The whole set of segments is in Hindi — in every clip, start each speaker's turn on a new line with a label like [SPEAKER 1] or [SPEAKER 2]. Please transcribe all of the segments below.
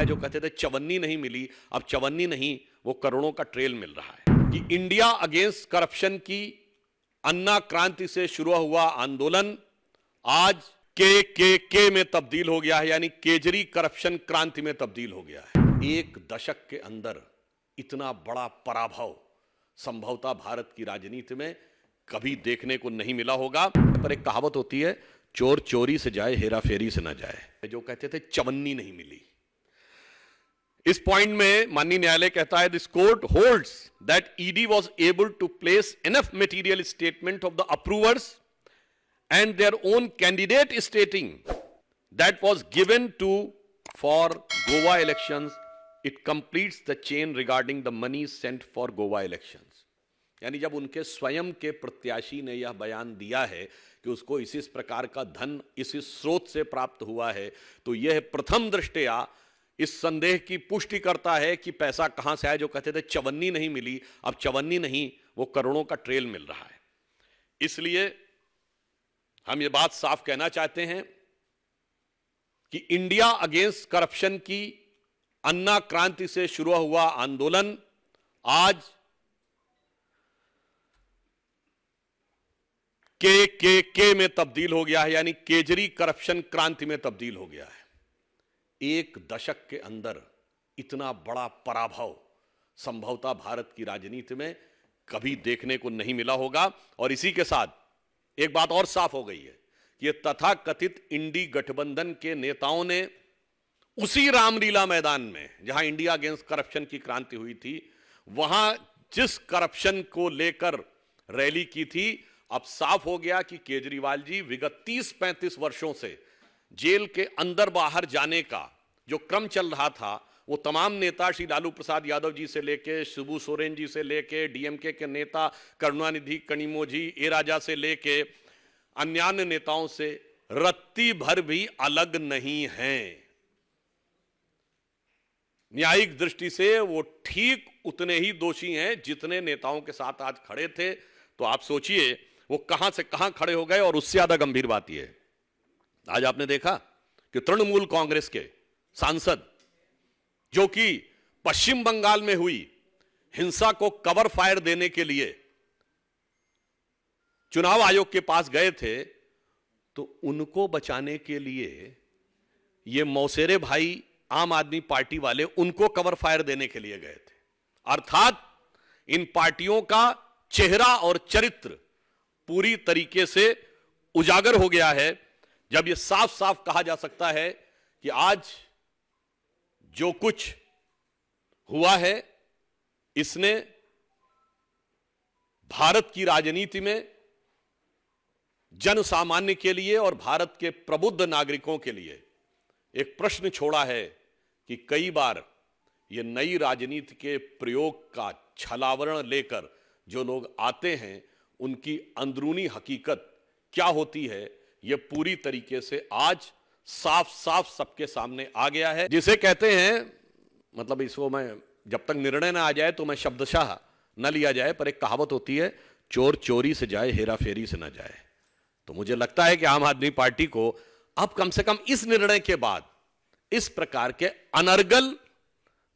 [SPEAKER 1] जो कहते थे चवन्नी नहीं मिली, अब चवन्नी नहीं वो करोड़ों का ट्रेल मिल रहा है कि इंडिया अगेंस्ट करप्शन की अन्ना क्रांति से शुरू हुआ आंदोलन आज के में तब्दील हो गया है, यानी केजरी करप्शन क्रांति में तब्दील हो गया है। एक दशक के अंदर इतना बड़ा पराभव संभवतः भारत की राजनीति में कभी देखने को नहीं मिला होगा। पर एक कहावत होती है, चोर चोरी से जाए हेरा फेरी से ना जाए। जो कहते थे चवन्नी नहीं मिली, इस पॉइंट में माननीय न्यायालय कहता है this court holds that ED was able to place enough material statement of the approvers and their own candidate stating that was given to for Goa elections it completes the chain regarding the money sent for Goa elections. यानी जब उनके स्वयं के प्रत्याशी ने यह बयान दिया है कि उसको इस प्रकार का धन इस स्रोत से प्राप्त हुआ है, तो यह प्रथम दृष्टया इस संदेह की पुष्टि करता है कि पैसा कहां से आया। जो कहते थे चवन्नी नहीं मिली, अब चवन्नी नहीं वो करोड़ों का ट्रेल मिल रहा है। इसलिए हम ये बात साफ कहना चाहते हैं कि इंडिया अगेंस्ट करप्शन की अन्ना क्रांति से शुरू हुआ आंदोलन आज के में तब्दील हो गया है, यानी केजरी करप्शन क्रांति में तब्दील हो गया है। एक दशक के अंदर इतना बड़ा पराभव संभवतः भारत की राजनीति में कभी देखने को नहीं मिला होगा। और इसी के साथ एक बात और साफ हो गई है कि यह तथाकथित इंडी गठबंधन के नेताओं ने उसी रामलीला मैदान में जहां इंडिया अगेंस्ट करप्शन की क्रांति हुई थी, वहां जिस करप्शन को लेकर रैली की थी, अब साफ हो गया कि केजरीवाल जी विगत 30-35 वर्षों से जेल के अंदर बाहर जाने का जो क्रम चल रहा था, वो तमाम नेता श्री लालू प्रसाद यादव जी से लेके शिबू सोरेन जी से लेके डीएमके के नेता करुणानिधि कनिमोझी ए राजा से लेके अन्य नेताओं से रत्ती भर भी अलग नहीं हैं। न्यायिक दृष्टि से वो ठीक उतने ही दोषी हैं जितने नेताओं के साथ आज खड़े थे। तो आप सोचिए वो कहां से कहां खड़े हो गए। और उससे ज्यादा गंभीर बात यह है, आज आपने देखा कि तृणमूल कांग्रेस के सांसद जो कि पश्चिम बंगाल में हुई हिंसा को कवर फायर देने के लिए चुनाव आयोग के पास गए थे, तो उनको बचाने के लिए ये मौसेरे भाई आम आदमी पार्टी वाले उनको कवर फायर देने के लिए गए थे। अर्थात इन पार्टियों का चेहरा और चरित्र पूरी तरीके से उजागर हो गया है, जब यह साफ साफ कहा जा सकता है कि आज जो कुछ हुआ है इसने भारत की राजनीति में जन सामान्य के लिए और भारत के प्रबुद्ध नागरिकों के लिए एक प्रश्न छोड़ा है कि कई बार ये नई राजनीति के प्रयोग का छलावरण लेकर जो लोग आते हैं, उनकी अंदरूनी हकीकत क्या होती है, यह पूरी तरीके से आज साफ साफ सबके सामने आ गया है। जिसे कहते हैं, मतलब इसको मैं जब तक निर्णय ना आ जाए तो मैं शब्दशः न लिया जाए, पर एक कहावत होती है, चोर चोरी से जाए हेरा फेरी से ना जाए। तो मुझे लगता है कि आम आदमी पार्टी को अब कम से कम इस निर्णय के बाद इस प्रकार के अनर्गल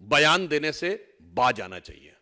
[SPEAKER 1] बयान देने से बाज आना चाहिए।